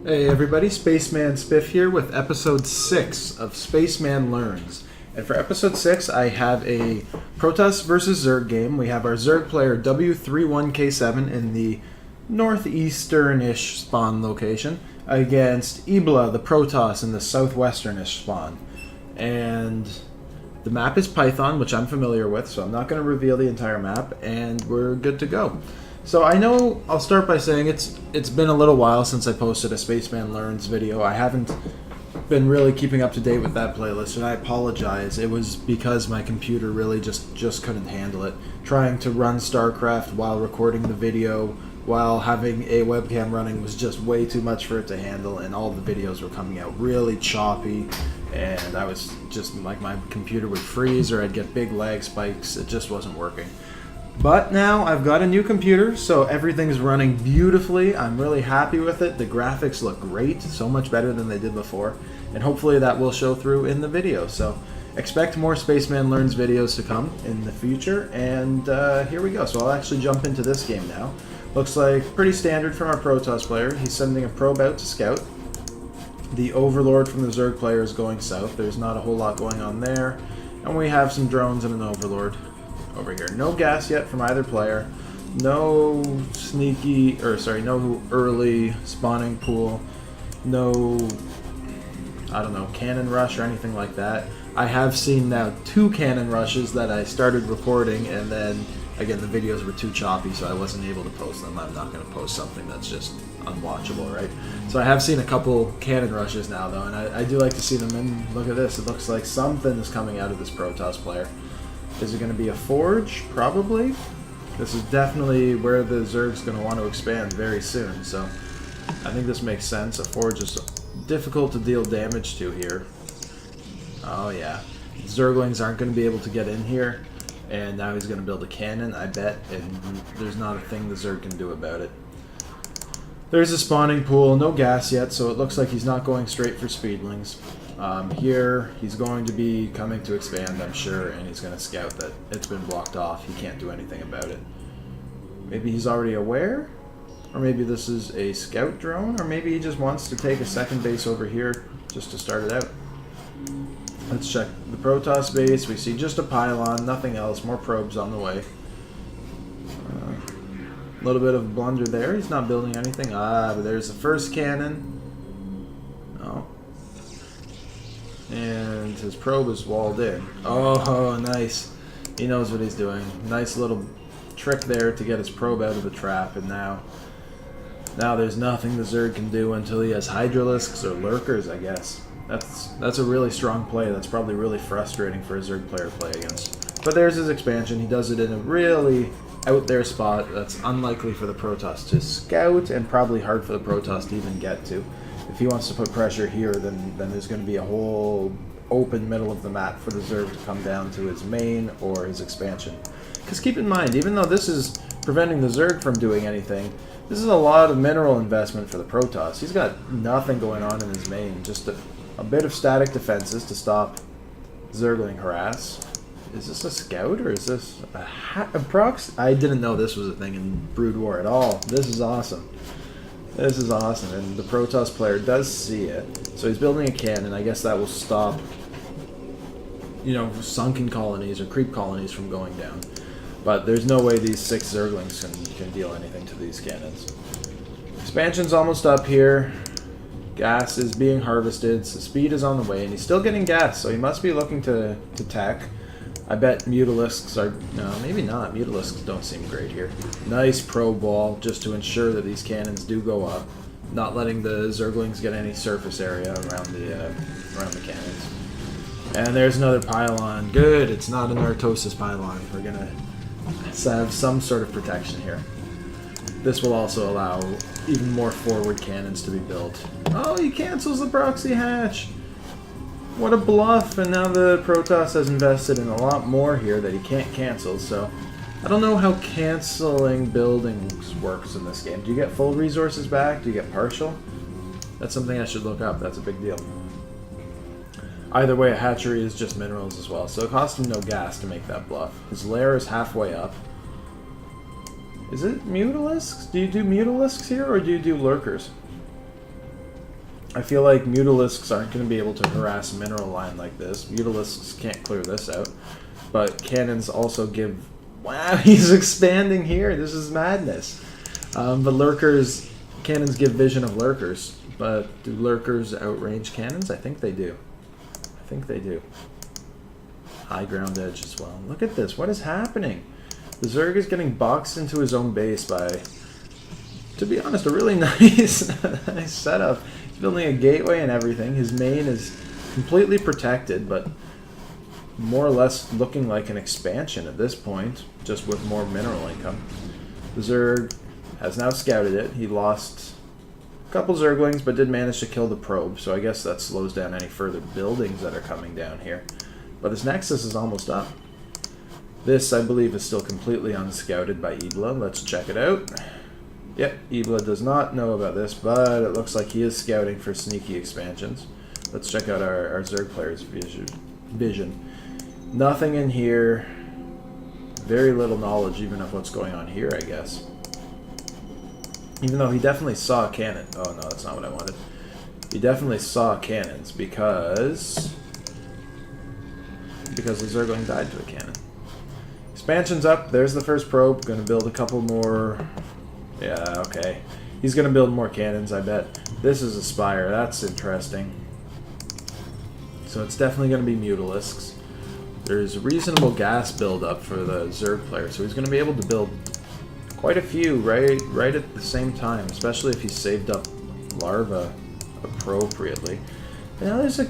Hey everybody, Spaceman Spiff here with episode 6 of Spaceman Learns. And for episode 6, I have a Protoss versus Zerg game. We have our Zerg player W31K7 in the northeastern-ish spawn location against Ibla, the Protoss, in the southwestern-ish spawn. And the map is Python, which I'm familiar with, so I'm not going to reveal the entire map, and we're good to go. So I know, I'll start by saying it's been a little while since I posted a Spaceman Learns video. I haven't been really keeping up to date with that playlist, and I apologize. It was because my computer really just couldn't handle it. Trying to run Starcraft while recording the video, while having a webcam running, was just way too much for it to handle, and all the videos were coming out really choppy, and I was just, like, my computer would freeze or I'd get big lag spikes. It just wasn't working. But now I've got a new computer, so everything's running beautifully. I'm really happy with it. The graphics look great, so much better than they did before. And hopefully that will show through in the video. So expect more Spaceman Learns videos to come in the future. And here we go. So I'll actually jump into this game now. Looks like pretty standard from our Protoss player. He's sending a probe out to scout. The Overlord from the Zerg player is going south. There's not a whole lot going on there. And we have some drones and an Overlord over here. No gas yet from either player. No no early spawning pool. No, I don't know, cannon rush or anything like that. I have seen now 2 cannon rushes that I started recording, and then again the videos were too choppy, so I wasn't able to post them. I'm not going to post something that's just unwatchable, right? So I have seen a couple cannon rushes now, though, and I do like to see them. And look at this. It looks like something is coming out of this Protoss player. Is it going to be a forge? Probably. This is definitely where the Zerg's going to want to expand very soon, so I think this makes sense. A forge is difficult to deal damage to here. Oh yeah. Zerglings aren't going to be able to get in here, and now he's going to build a cannon, I bet, and there's not a thing the Zerg can do about it. There's a spawning pool, no gas yet, so it looks like he's not going straight for speedlings. Here, he's going to be coming to expand, I'm sure, and he's going to scout that it's been blocked off. He can't do anything about it. Maybe he's already aware? Or maybe this is a scout drone? Or maybe he just wants to take a second base over here just to start it out. Let's check the Protoss base. We see just a pylon, nothing else. More probes on the way. A little bit of blunder there. He's not building anything. But there's the first cannon. Oh. And his probe is walled in. Oh, nice. He knows what he's doing. Nice little trick there to get his probe out of the trap. And now there's nothing the Zerg can do until he has Hydralisks or Lurkers, I guess. That's a really strong play. That's probably really frustrating for a Zerg player to play against. But there's his expansion. He does it in a really out there spot that's unlikely for the Protoss to scout, and probably hard for the Protoss to even get to. If he wants to put pressure here, then there's going to be a whole open middle of the map for the Zerg to come down to his main or his expansion. Because keep in mind, even though this is preventing the Zerg from doing anything, this is a lot of mineral investment for the Protoss. He's got nothing going on in his main, just a bit of static defenses to stop Zergling harass. Is this a scout, or is this a prox? I didn't know this was a thing in Brood War at all. This is awesome. This is awesome, and the Protoss player does see it. So he's building a cannon. I guess that will stop, you know, sunken colonies or creep colonies from going down. But there's no way these 6 Zerglings can deal anything to these cannons. Expansion's almost up here. Gas is being harvested, so speed is on the way, and he's still getting gas, so he must be looking to tech. I bet Mutalisks are... No, maybe not. Mutalisks don't seem great here. Nice probe wall, just to ensure that these cannons do go up. Not letting the Zerglings get any surface area around the cannons. And there's another pylon. Good, it's not an Artosis pylon. We're going to have some sort of protection here. This will also allow even more forward cannons to be built. Oh, he cancels the proxy hatch! What a bluff, and now the Protoss has invested in a lot more here that he can't cancel, so I don't know how canceling buildings works in this game. Do you get full resources back? Do you get partial? That's something I should look up. That's a big deal. Either way, a hatchery is just minerals as well, so it costs him no gas to make that bluff. His lair is halfway up. Is it Mutalisks? Do you do Mutalisks here, or do you do Lurkers? I feel like Mutalisks aren't going to be able to harass a mineral line like this. Mutalisks can't clear this out. But cannons also give... Wow, he's expanding here. This is madness. But lurkers... Cannons give vision of lurkers. But do lurkers outrange cannons? I think they do. I think they do. High ground edge as well. Look at this. What is happening? The Zerg is getting boxed into his own base by... To be honest, a really nice, nice setup. He's building a gateway and everything. His main is completely protected, but more or less looking like an expansion at this point, just with more mineral income. The Zerg has now scouted it. He lost a couple Zerglings, but did manage to kill the probe, so I guess that slows down any further buildings that are coming down here. But his Nexus is almost up. This, I believe, is still completely unscouted by Ibla. Let's check it out. Yep, Ibla does not know about this, but it looks like he is scouting for sneaky expansions. Let's check out our Zerg player's vision. Nothing in here. Very little knowledge even of what's going on here, I guess. Even though he definitely saw a cannon. Oh no, that's not what I wanted. He definitely saw cannons because the Zergling died to a cannon. Expansion's up. There's the first probe. Going to build a couple more... Yeah, okay. He's going to build more cannons, I bet. This is a spire. That's interesting. So it's definitely going to be Mutalisks. There's reasonable gas buildup for the Zerg player, so he's going to be able to build quite a few right at the same time, especially if he's saved up larvae appropriately. Now there's a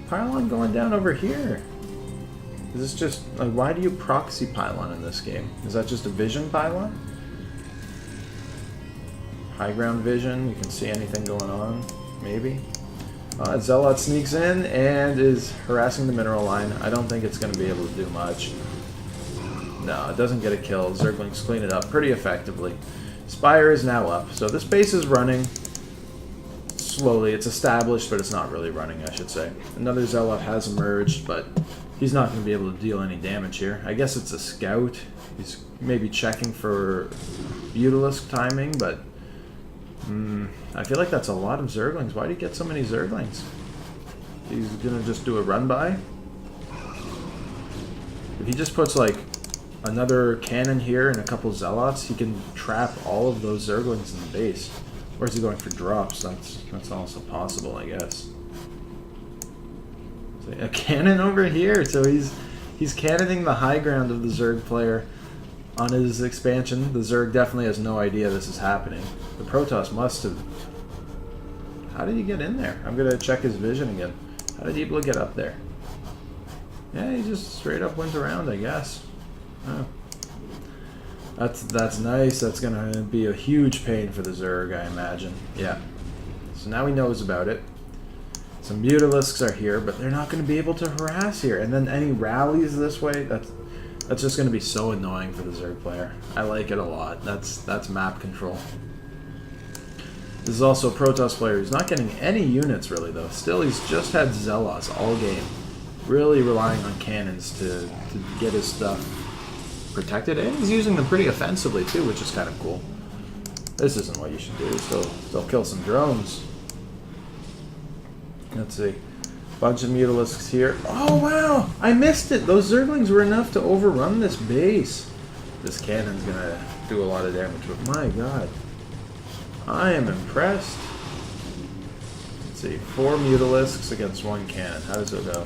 pylon going down over here. Is this just... Like, why do you proxy pylon in this game? Is that just a vision pylon? High ground vision, you can see anything going on, maybe. Zealot sneaks in and is harassing the mineral line. I don't think it's going to be able to do much. No, it doesn't get a kill. Zerglings clean it up pretty effectively. Spire is now up, so this base is running slowly. It's established, but it's not really running, I should say. Another Zealot has emerged, but he's not going to be able to deal any damage here. I guess it's a scout. He's maybe checking for Mutalisk timing, but... I feel like that's a lot of Zerglings. Why do you get so many Zerglings? He's gonna just do a run-by? If he just puts, like, another cannon here and a couple Zealots, he can trap all of those Zerglings in the base. Or is he going for drops? That's also possible, I guess. So, a cannon over here! So he's cannoning the high ground of the Zerg player on his expansion. The Zerg definitely has no idea this is happening. The Protoss must have... How did he get in there? I'm going to check his vision again. How did Ibla get up there? Yeah, he just straight up went around, I guess. Oh. That's nice. That's going to be a huge pain for the Zerg, I imagine. Yeah. So now he knows about it. Some Mutalisks are here, but they're not going to be able to harass here. And then any rallies this way, that's just going to be so annoying for the Zerg player. I like it a lot. That's map control. This is also a Protoss player who's not getting any units, really, though. Still, he's just had Zealots all game. Really relying on cannons to get his stuff protected. And he's using them pretty offensively, too, which is kind of cool. This isn't what you should do. Still kill some drones. Let's see. Bunch of Mutalisks here. Oh, wow! I missed it! Those Zerglings were enough to overrun this base. This cannon's gonna do a lot of damage, but my god. I am impressed. Let's see. 4 Mutalisks against 1 cannon. How does it go?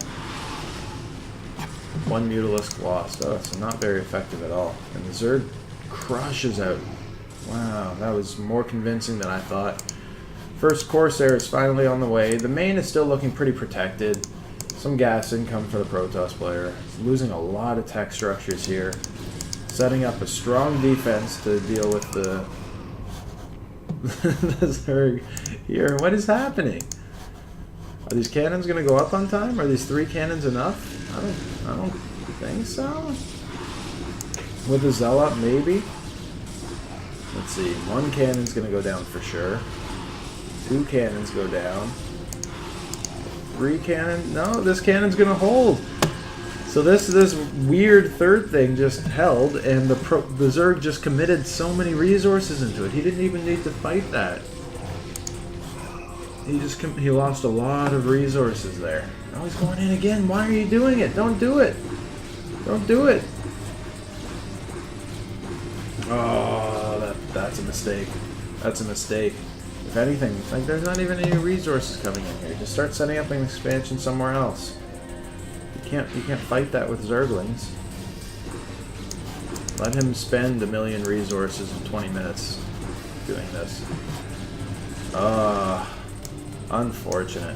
1 Mutalisk lost. Oh, so not very effective at all. And the Zerg crushes out. Wow, that was more convincing than I thought. First Corsair is finally on the way. The main is still looking pretty protected. Some gas income for the Protoss player. He's losing a lot of tech structures here. Setting up a strong defense to deal with the Zerg here. What is happening? Are these cannons going to go up on time? Are these 3 cannons enough? I don't think so. With the Zealot, maybe? Let's see. 1 cannon's going to go down for sure. 2 cannons go down. 3 cannon? No, this cannon's gonna hold. So this weird third thing just held, and the Zerg just committed so many resources into it. He didn't even need to fight that. he lost a lot of resources there. Oh, he's going in again. Why are you doing it? Don't do it. Don't do it. Oh, that's a mistake. That's a mistake. If anything, like there's not even any resources coming in here. Just start setting up an expansion somewhere else. You can't fight that with Zerglings. Let him spend 1 million resources in 20 minutes doing this. Unfortunate.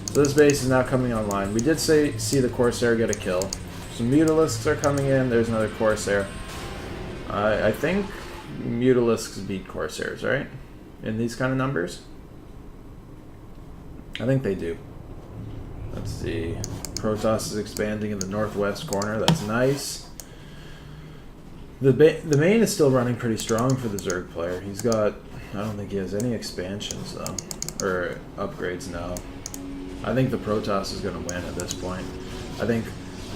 So this base is now coming online. We did see the Corsair get a kill. Some Mutalisks are coming in. There's another Corsair. I think Mutalisks beat Corsairs, right? In these kind of numbers? I think they do. Let's see. Protoss is expanding in the northwest corner. That's nice. The main is still running pretty strong for the Zerg player. He's got... I don't think he has any expansions, though. Or upgrades, no. I think the Protoss is going to win at this point. I think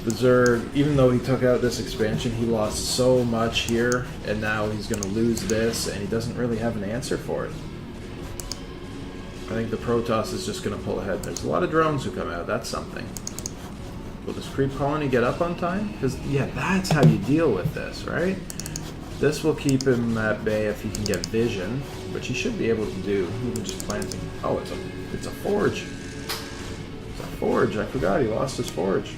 the Zerg, even though he took out this expansion, he lost so much here, and now he's going to lose this, and he doesn't really have an answer for it. I think the Protoss is just going to pull ahead. There's a lot of drones who come out. That's something. Will this creep colony get up on time? Because, yeah, that's how you deal with this, right? This will keep him at bay if he can get vision, which he should be able to do, even just planting. Oh, it's a forge. It's a forge. I forgot he lost his forge.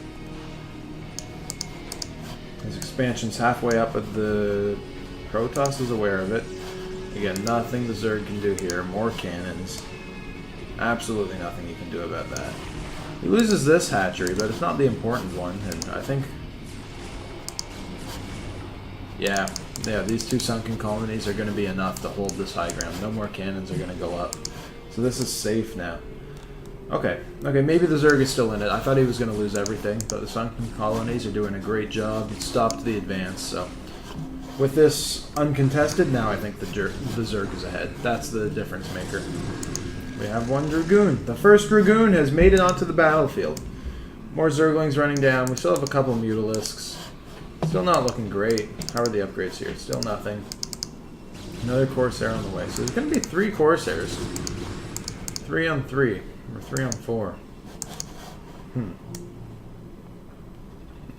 His expansion's halfway up, but the Protoss is aware of it. Again, nothing the Zerg can do here. More cannons. Absolutely nothing he can do about that. He loses this hatchery, but it's not the important one, and I think... Yeah, these two sunken colonies are going to be enough to hold this high ground. No more cannons are going to go up. So this is safe now. Okay, maybe the Zerg is still in it. I thought he was going to lose everything, but the sunken colonies are doing a great job. It stopped the advance, so... With this uncontested, now I think the Zerg is ahead. That's the difference maker. We have one Dragoon. The first Dragoon has made it onto the battlefield. More Zerglings running down. We still have a couple Mutalisks. Still not looking great. How are the upgrades here? Still nothing. Another Corsair on the way. So there's going to be 3 Corsairs. 3 on 3. Or 3 on 4.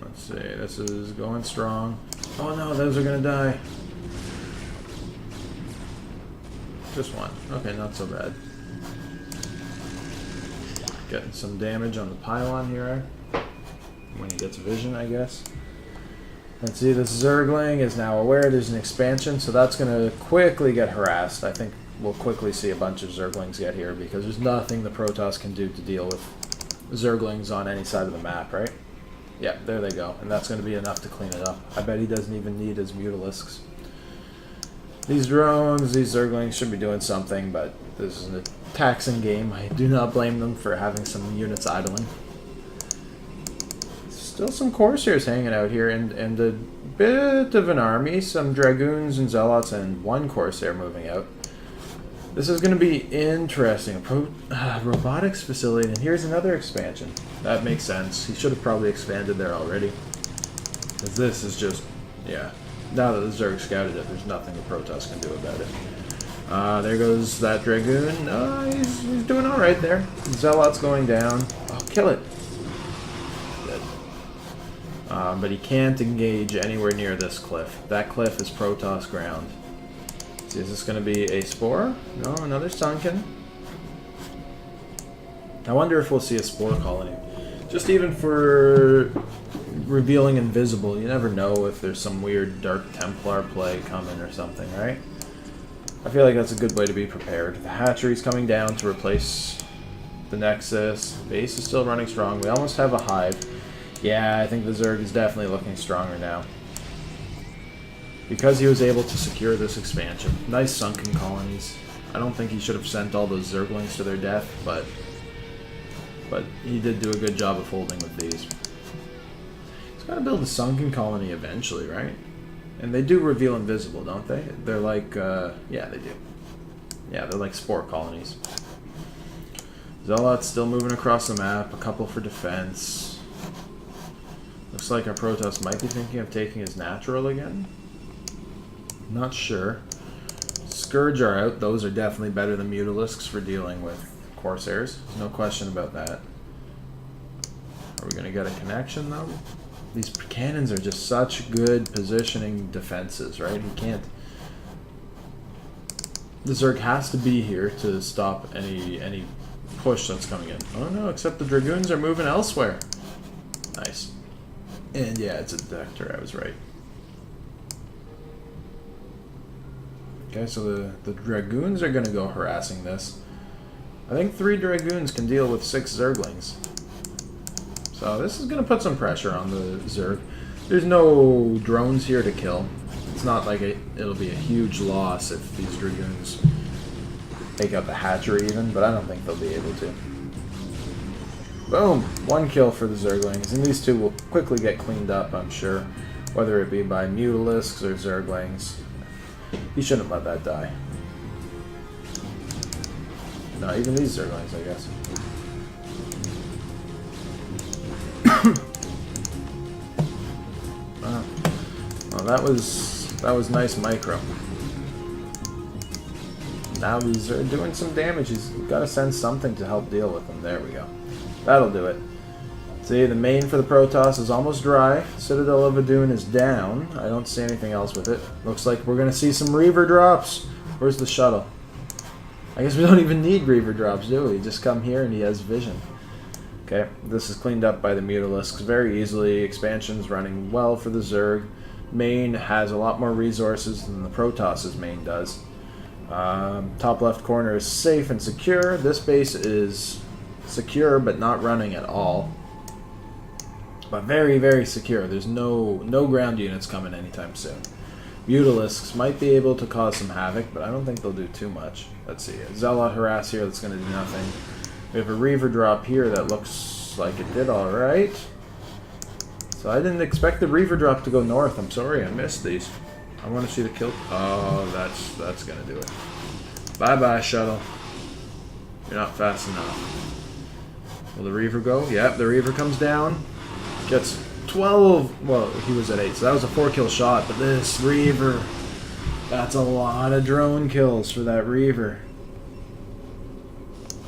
Let's see. This is going strong. Oh no, those are going to die. Just one. Okay, not so bad. Getting some damage on the pylon here. When he gets vision, I guess. Let's see, this Zergling is now aware there's an expansion, so that's going to quickly get harassed. I think we'll quickly see a bunch of Zerglings get here, because there's nothing the Protoss can do to deal with Zerglings on any side of the map, right? Yeah, there they go. And that's going to be enough to clean it up. I bet he doesn't even need his Mutalisks. These drones, these Zerglings should be doing something, but this is a taxing game. I do not blame them for having some units idling. Still some Corsairs hanging out here, and a bit of an army. Some Dragoons and Zealots, and one Corsair moving out. This is going to be interesting. A robotics facility, and here's another expansion. That makes sense. He should have probably expanded there already. Because this is just, yeah. Now that the Zerg scouted it, there's nothing the Protoss can do about it. There goes that Dragoon. He's doing alright there. Zealot's going down. Oh, kill it. Good. But he can't engage anywhere near this cliff. That cliff is Protoss ground. See, is this going to be a Spore? No, another Sunken. I wonder if we'll see a Spore colony. Just even for revealing Invisible, you never know if there's some weird Dark Templar play coming or something, right? I feel like that's a good way to be prepared. The hatchery's coming down to replace the Nexus. The base is still running strong. We almost have a hive. Yeah, I think the Zerg is definitely looking stronger now. Because he was able to secure this expansion. Nice sunken colonies. I don't think he should have sent all those Zerglings to their death, but he did do a good job of holding with these. He's got to build a sunken colony eventually, right? And they do reveal Invisible, don't they? They're like, yeah, they do. Yeah, they're like Spore colonies. Zealot's still moving across the map. A couple for defense. Looks like our Protoss might be thinking of taking his natural again. Not sure. Scourge are out. Those are definitely better than Mutalisks for dealing with Corsairs. There's no question about that. Are we going to get a connection, though? These cannons are just such good positioning defenses, right? He can't... The Zerg has to be here to stop any push that's coming in. Oh no, except the Dragoons are moving elsewhere. Nice. And yeah, it's a detector, I was right. Okay, so the Dragoons are going to go harassing this. I think 3 Dragoons can deal with 6 Zerglings. So this is going to put some pressure on the Zerg. There's no drones here to kill. It's not like it'll be a huge loss if these Dragoons take out the hatchery even, but I don't think they'll be able to. Boom! 1 kill for the Zerglings, and these 2 will quickly get cleaned up, I'm sure. Whether it be by Mutalisks or Zerglings. He shouldn't let that die. No, even these Zerglings, I guess. Well, that was nice micro. Now these are doing some damage. He's got to send something to help deal with them. There we go. That'll do it. See, the main for the Protoss is almost dry. Citadel of Adun is down. I don't see anything else with it. Looks like we're going to see some Reaver drops. Where's the shuttle? I guess we don't even need Reaver drops, do we? Just come here and he has vision. Okay, this is cleaned up by the Mutalisks very easily. Expansion's running well for the Zerg. Main has a lot more resources than the Protoss's main does. Top left corner is safe and secure. This base is secure but not running at all. But very, very secure. There's no ground units coming anytime soon. Mutalisks might be able to cause some havoc, but I don't think they'll do too much. Let's see. A Zealot harass here that's going to do nothing. We have a Reaver drop here that looks like it did alright. So I didn't expect the Reaver drop to go north. I'm sorry, I missed these. I want to see the kill. Oh, that's going to do it. Bye-bye, shuttle. You're not fast enough. Will the Reaver go? Yep, the Reaver comes down. Gets 12. Well, he was at 8, so that was a 4-kill shot. But this Reaver, that's a lot of drone kills for that Reaver.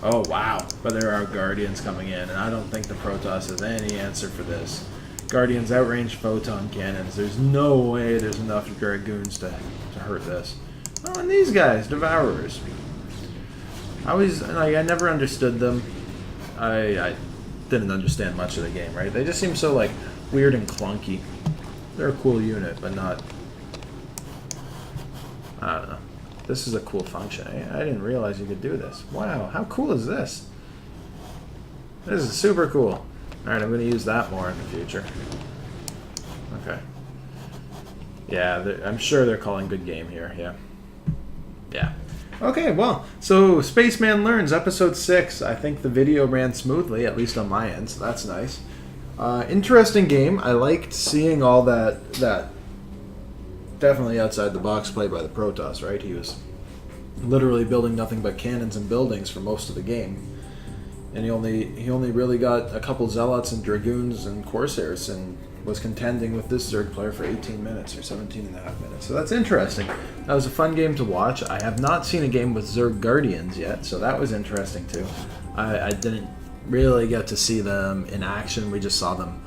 Oh, wow. But there are Guardians coming in, and I don't think the Protoss has any answer for this. Guardians outrange photon cannons. There's no way there's enough Dragoons to hurt this. Oh, and these guys, Devourers. I never understood them. I didn't understand much of the game, right? They just seem so, like, weird and clunky. They're a cool unit, but not... I don't know. This is a cool function. I didn't realize you could do this. Wow, how cool is this? This is super cool. Alright, I'm going to use that more in the future. Okay. Yeah, I'm sure they're calling good game here, yeah. Yeah. Okay, well, so Spaceman Learns, Episode 6. I think the video ran smoothly, at least on my end, so that's nice. Interesting game. I liked seeing all that definitely outside the box play by the Protoss, right? He was literally building nothing but cannons and buildings for most of the game. And he only really got a couple Zealots and Dragoons and Corsairs and was contending with this Zerg player for 18 minutes or 17 and a half minutes. So that's interesting. That was a fun game to watch. I have not seen a game with Zerg Guardians yet, so that was interesting too. I didn't really get to see them in action. We just saw them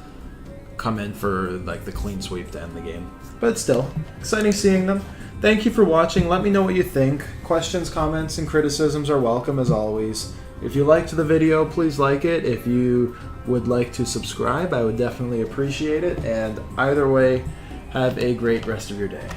come in for like the clean sweep to end the game. But still, exciting seeing them. Thank you for watching. Let me know what you think. Questions, comments, and criticisms are welcome as always. If you liked the video, please like it. If you would like to subscribe, I would definitely appreciate it. And either way, have a great rest of your day.